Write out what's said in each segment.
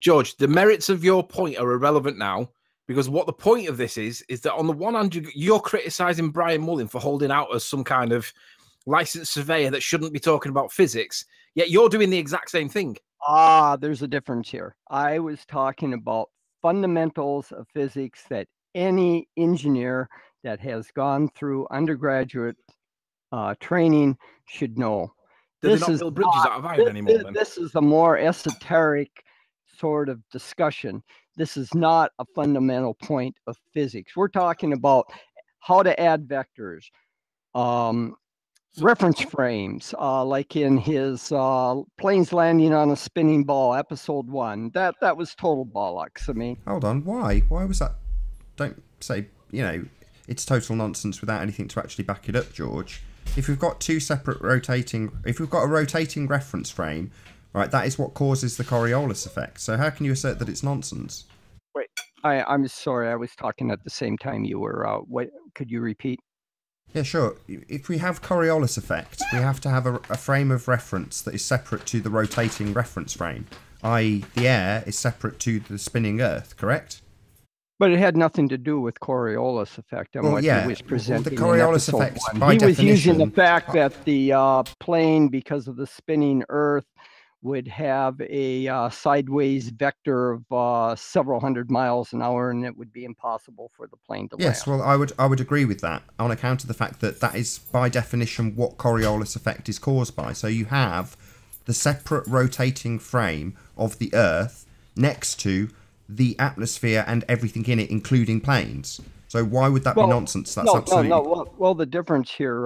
George, the merits of your point are irrelevant now, because what the point of this is that on the one hand, you're criticizing Brian Mullin for holding out as some kind of licensed surveyor that shouldn't be talking about physics, yet you're doing the exact same thing. There's a difference here. I was talking about fundamentals of physics that any engineer that has gone through undergraduate training should know. Do they not build bridges out of iron anymore, then? This is a more esoteric sort of discussion. This is not a fundamental point of physics. We're talking about how to add vectors, reference frames, like in his planes landing on a spinning ball, episode 1. That was total bollocks. I mean, hold on, why was that? Don't say, it's total nonsense without anything to actually back it up, George. If we've got if we've got a rotating reference frame, right, that is what causes the Coriolis effect. So how can you assert that it's nonsense? Wait, I'm sorry, I was talking at the same time you were. Could you repeat? Yeah, sure. If we have Coriolis effect, we have to have a frame of reference that is separate to the rotating reference frame, i.e. the air is separate to the spinning Earth, correct? But it had nothing to do with Coriolis effect and what he was presenting. The Coriolis effect, by definition, was using the fact that the plane, because of the spinning Earth, would have a sideways vector of several hundred miles an hour, and it would be impossible for the plane to land. Yes, well, I would agree with that on account of the fact that that is by definition what Coriolis effect is caused by. So you have the separate rotating frame of the Earth next to the atmosphere and everything in it, including planes. So why would that be nonsense? That's absolutely... Well, the difference here,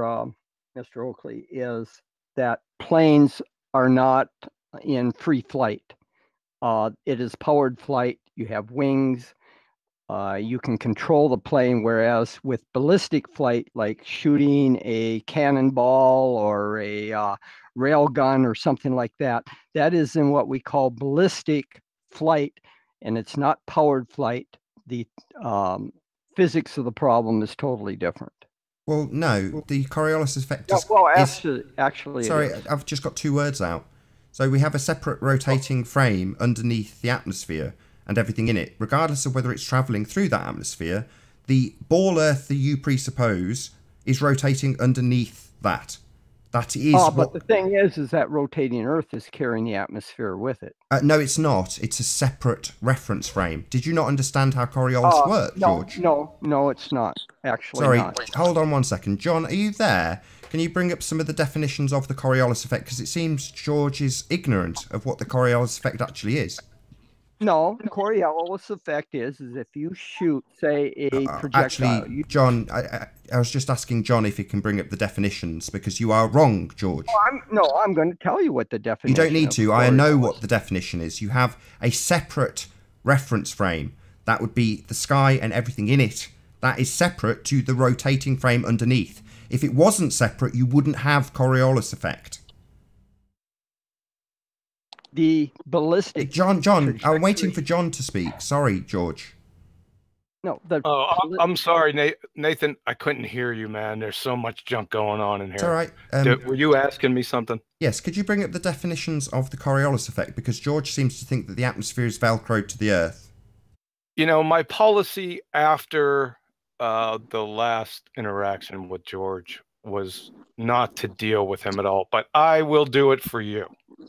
Mr. Oakley, is that planes are not in free flight. It is powered flight. You have wings. You can control the plane, whereas with ballistic flight, like shooting a cannonball or a rail gun or something like that, that is in what we call ballistic flight, and it's not powered flight. The physics of the problem is totally different. Well, no, the Coriolis effect actually sorry, I've just got two words out. So we have a separate rotating frame underneath the atmosphere and everything in it. Regardless of whether it's travelling through that atmosphere, the ball Earth that you presuppose is rotating underneath that. That is but the thing is that rotating Earth is carrying the atmosphere with it. No, it's not. It's a separate reference frame. Did you not understand how Coriolis works, George? No, it's not. Actually, sorry, not. Hold on one second. John, are you there? Can you bring up some of the definitions of the Coriolis effect? Because it seems George is ignorant of what the Coriolis effect actually is. No, the Coriolis effect is if you shoot, say, a projectile... Actually, John, I was just asking John if he can bring up the definitions, because you are wrong, George. I'm going to tell you what the definition is. You don't need to. I know what the definition is. You have a separate reference frame. That would be the sky and everything in it. That is separate to the rotating frame underneath. If it wasn't separate, you wouldn't have Coriolis effect. The ballistic... John, I'm waiting for John to speak. Sorry, George. No. I'm sorry, Nathan. I couldn't hear you, man. There's so much junk going on in here. It's all right. Were you asking me something? Yes. Could you bring up the definitions of the Coriolis effect? Because George seems to think that the atmosphere is velcroed to the Earth. My policy after the last interaction with George was not to deal with him at all, but I will do it for you.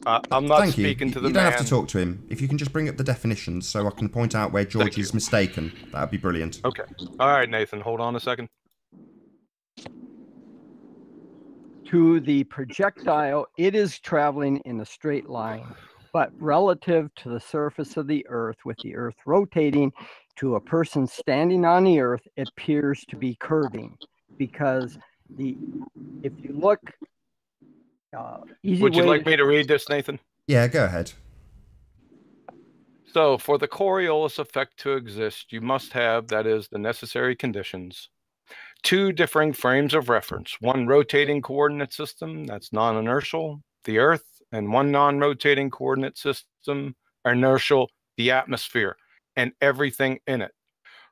I'm not speaking to the man. You don't have to talk to him. If you can just bring up the definitions so I can point out where George is mistaken, that would be brilliant. Okay. All right, Nathan, hold on a second. To the projectile, it is traveling in a straight line, but relative to the surface of the Earth, with the Earth rotating, to a person standing on the Earth, it appears to be curving, because if you look... Would you like me to read this, Nathan? Yeah, go ahead. So, for the Coriolis effect to exist, you must have, that is, the necessary conditions. Two differing frames of reference. One rotating coordinate system, that's non-inertial, the Earth, and one non-rotating coordinate system, inertial, the atmosphere, and everything in it.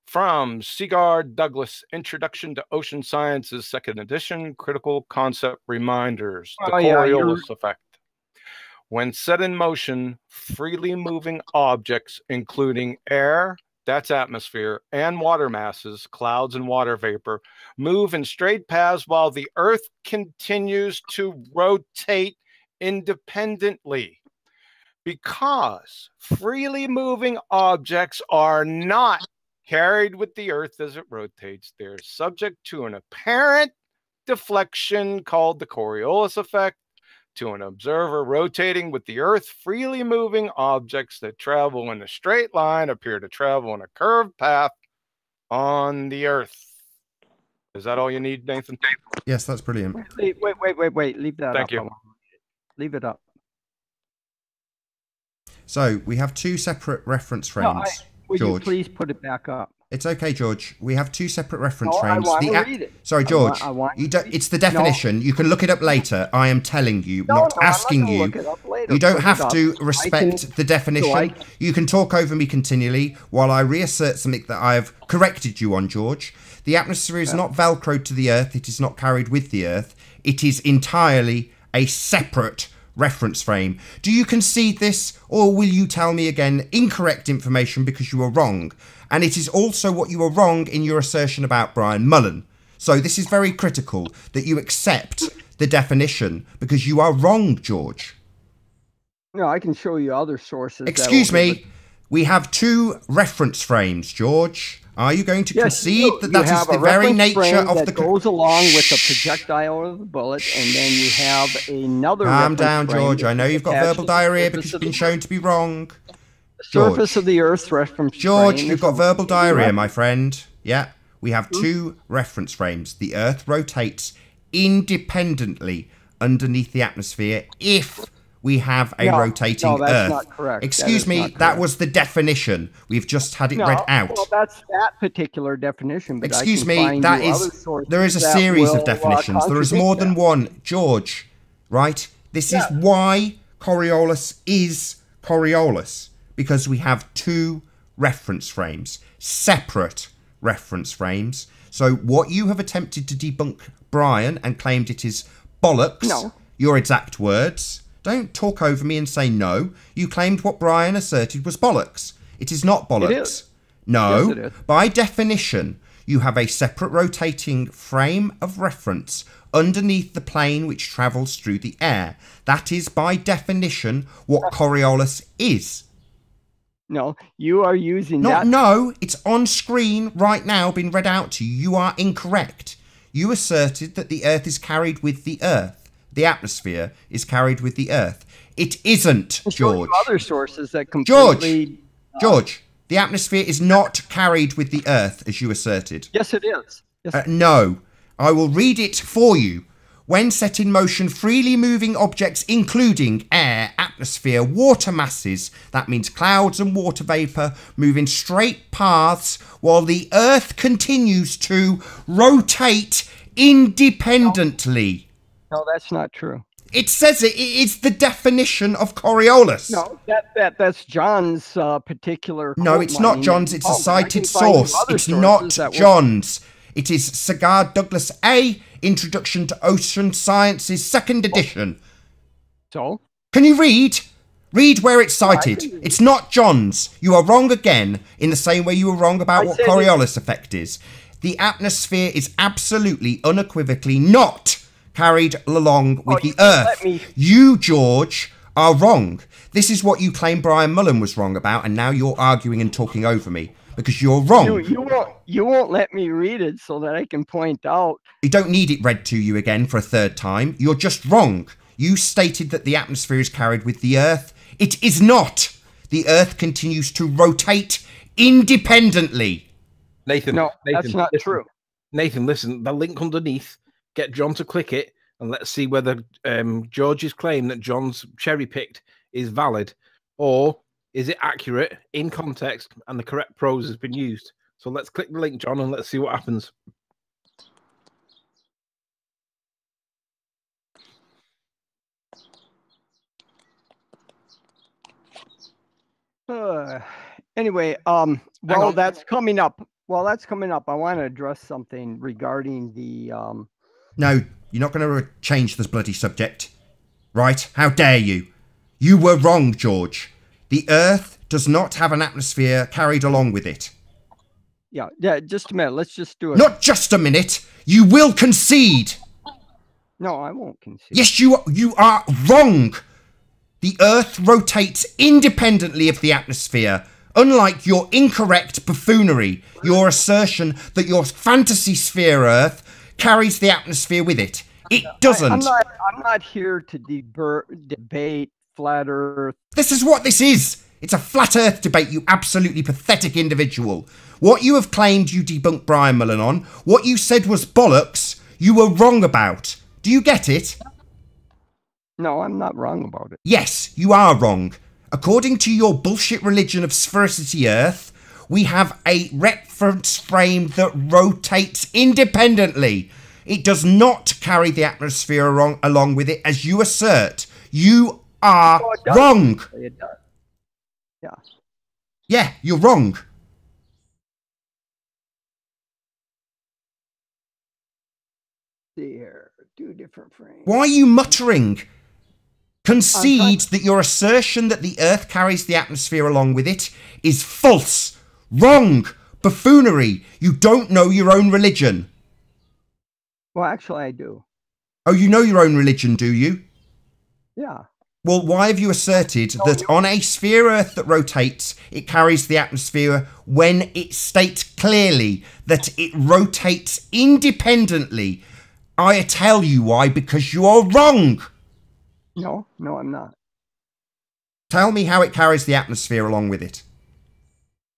From Sigard Douglas, Introduction to Ocean Sciences, 2nd edition, Critical Concept Reminders, the Coriolis effect. when set in motion, freely moving objects, including air, that's atmosphere, and water masses, clouds and water vapor, move in straight paths while the Earth continues to rotate independently. Because freely moving objects are not carried with the Earth as it rotates, they're subject to an apparent deflection called the Coriolis effect. To an observer rotating with the Earth, freely moving objects that travel in a straight line appear to travel in a curved path on the Earth. Is that all you need, Nathan? Yes, that's brilliant. Wait. Leave that up. Thank you. Leave it up. So we have two separate reference frames. Would George, you please put it back up? it's okay, George. We have two separate reference No, frames. I want to read it. Sorry, George. I want you don't. It's the definition. No. You can look it up later. I am telling you, not asking you. Look it up later. You don't Put it have up. to respect the definition. You can talk over me continually while I reassert something that I have corrected you on, George. The atmosphere is not velcroed to the Earth. It is not carried with the Earth. It is entirely a separate reference frame. Do you concede this, or will you tell me again incorrect information because you are wrong? And it is also what you are wrong in your assertion about Brian Mullin. So this is very critical that you accept the definition because you are wrong, George. No, I can show you other sources. Excuse me. We have two reference frames, George. Are you going to concede that that is the very nature of the... goes along with the projectile of the bullet, and then you have another... Calm down, George. I know you've got verbal diarrhea because you've been shown to be wrong. Surface of the Earth's reference George, frame. you've got verbal diarrhea, my friend. Yeah, we have two reference frames. The Earth rotates independently underneath the atmosphere if we have a rotating that's Earth. Not correct. Excuse me, that was the definition. We've just had it read out. Well, that's that particular definition. But Excuse me, that is... There is a series of definitions. There is more than one. George, right? This is why Coriolis is Coriolis. Because we have two reference frames. Separate reference frames. So what you have attempted to debunk, Brian, and claimed it is bollocks. No. Your exact words... Don't talk over me and say no. You claimed what Brian asserted was bollocks. It is not bollocks. It is. No. Yes, it is. By definition, you have a separate rotating frame of reference underneath the plane which travels through the air. That is, by definition, what Coriolis is. No, you are using that. No, it's on screen right now, being read out to you. You are incorrect. You asserted that the Earth is carried with the Earth. The atmosphere is carried with the Earth. It isn't, George. Other sources that completely... George, the atmosphere is not carried with the Earth, as you asserted. Yes, it is. Yes. No, I will read it for you. When set in motion, freely moving objects, including air, atmosphere, water masses, that means clouds and water vapour, move in straight paths while the Earth continues to rotate independently. No, that's not true. It says it. It's the definition of Coriolis. No, that's John's particular... No, it's not John's. It's a cited source. It's not John's. It is Sagard Douglas A, Introduction to Ocean Sciences, 2nd edition. So? Can you read? Read where it's cited. It's not John's. You are wrong again, in the same way you were wrong about what Coriolis effect is. The atmosphere is absolutely, unequivocally not carried along with the Earth. You, George, are wrong. This is what you claim Brian Mullin was wrong about, and now you're arguing and talking over me because you're wrong. You won't let me read it so that I can point out. You don't need it read to you again for a third time. You're just wrong. You stated that the atmosphere is carried with the Earth. It is not. The Earth continues to rotate independently. Nathan, that's not true. Nathan, listen, the link underneath. Get John to click it, and let's see whether George's claim that John's cherry-picked is valid, or is it accurate in context and the correct prose has been used. So let's click the link, John, and let's see what happens. Anyway, that's coming up. Well, that's coming up. I want to address something regarding the... No, you're not going to change this bloody subject. Right? How dare you? You were wrong, George. The Earth does not have an atmosphere carried along with it. Yeah, just a minute. Let's just do it. Not just a minute. You will concede. No, I won't concede. Yes, you are wrong. The Earth rotates independently of the atmosphere, unlike your incorrect buffoonery, your assertion that your fantasy sphere Earth carries the atmosphere with it. It doesn't. I'm not here to debate flat Earth. This is what this is. It's a flat Earth debate, you absolutely pathetic individual. What you have claimed you debunked Brian Mullin on, what you said was bollocks, you were wrong about. Do you get it? No, I'm not wrong about it. Yes, you are wrong. According to your bullshit religion of sphericity Earth, we have a reference frame that rotates independently. It does not carry the atmosphere along with it, as you assert. You are wrong. It does. Yeah. Yeah, you're wrong. See here, 2 different frames. Why are you muttering? Concede that your assertion that the Earth carries the atmosphere along with it is false. Wrong. Buffoonery. You don't know your own religion. Well, actually, I do. Oh, you know your own religion, do you? Yeah. Well, why have you asserted that on a sphere Earth that rotates, it carries the atmosphere when it states clearly that it rotates independently? I tell you why, because you are wrong. No, I'm not. Tell me how it carries the atmosphere along with it.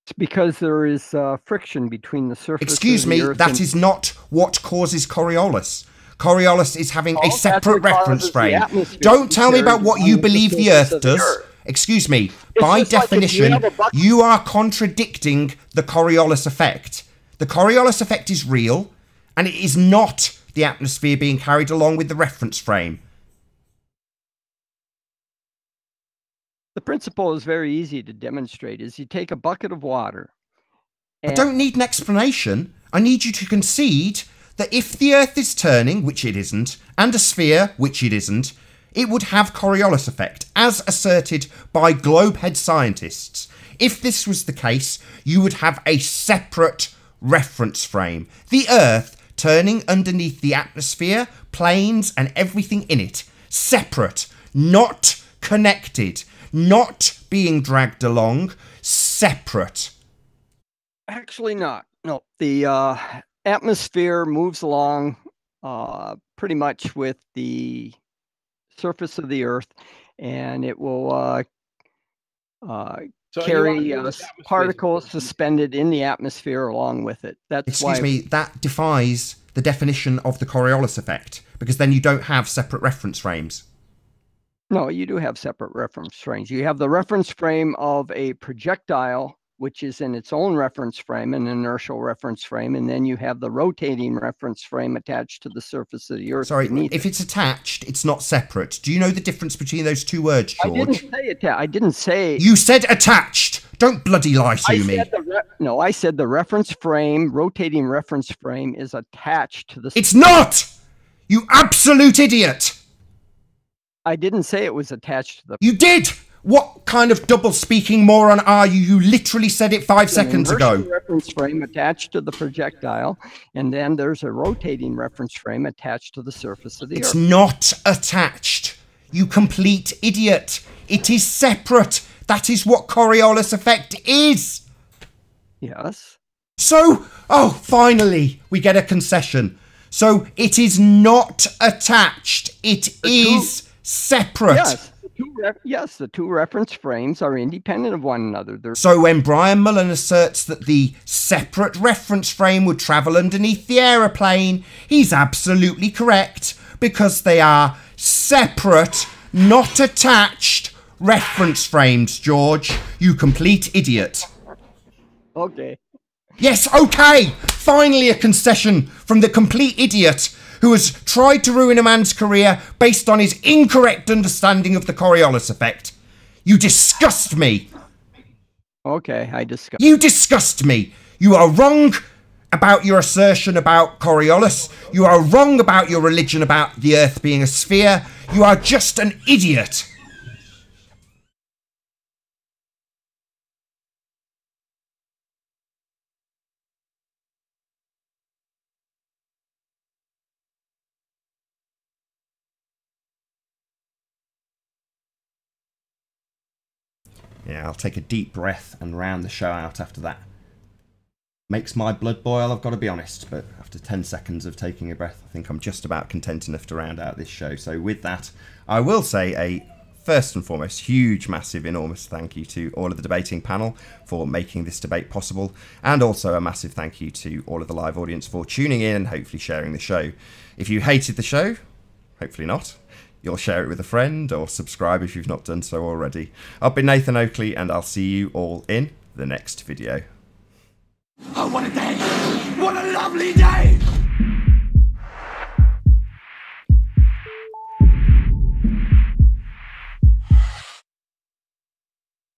It's because there is friction between the surface Excuse of the me, Earth that is not what causes Coriolis. Coriolis is having a separate reference frame. Don't tell me about what you believe the Earth does. Excuse me, by definition, you are contradicting the Coriolis effect. The Coriolis effect is real, and it is not the atmosphere being carried along with the reference frame. The principle is very easy to demonstrate. Is you take a bucket of water. I don't need an explanation. I need you to concede that if the Earth is turning, which it isn't, and a sphere, which it isn't, it would have Coriolis effect, as asserted by globehead scientists. If this was the case, you would have a separate reference frame. The Earth turning underneath the atmosphere, planes, and everything in it. Separate, not connected, not being dragged along, separate. Actually not. No, the atmosphere moves along pretty much with the surface of the Earth, and it will carry particles suspended in the atmosphere along with it. Excuse me, that defies the definition of the Coriolis effect, because then you don't have separate reference frames. No, you do have separate reference frames. You have the reference frame of a projectile, which is in its own reference frame, an inertial reference frame, and then you have the rotating reference frame attached to the surface of the Earth. Sorry, if it's attached, it's not separate. Do you know the difference between those two words, George? I didn't say attached. I didn't say... You said attached! Don't bloody lie to me. No, I said the reference frame, rotating reference frame, is attached to the... It's not! You absolute idiot! I didn't say it was attached to the... You did! What kind of double-speaking moron are you? You literally said it 5 seconds ago. There's a reference frame attached to the projectile, and then there's a rotating reference frame attached to the surface of the Earth. It's not attached. You complete idiot. It is separate. That is what Coriolis effect is. Yes. So, oh, finally, we get a concession. So, it is not attached. It is separate. Yes. The two reference frames are independent of one another. So when Brian Mullin asserts that the separate reference frame would travel underneath the aeroplane, he's absolutely correct, because they are separate, not attached reference frames, George. You complete idiot. Okay. Yes, okay. Finally a concession from the complete idiot who has tried to ruin a man's career based on his incorrect understanding of the Coriolis effect. You disgust me. Okay, I disgust. You disgust me. You are wrong about your assertion about Coriolis. You are wrong about your religion about the Earth being a sphere. You are just an idiot. Yeah, I'll take a deep breath and round the show out after that. Makes my blood boil, I've got to be honest, but after 10 seconds of taking a breath, I think I'm just about content enough to round out this show. So with that, I will say a first and foremost huge, massive, enormous thank you to all of the debating panel for making this debate possible, and also a massive thank you to all of the live audience for tuning in and hopefully sharing the show. If you hated the show, hopefully not, you'll share it with a friend or subscribe if you've not done so already. I've been Nathan Oakley, and I'll see you all in the next video. Oh, what a day! What a lovely day!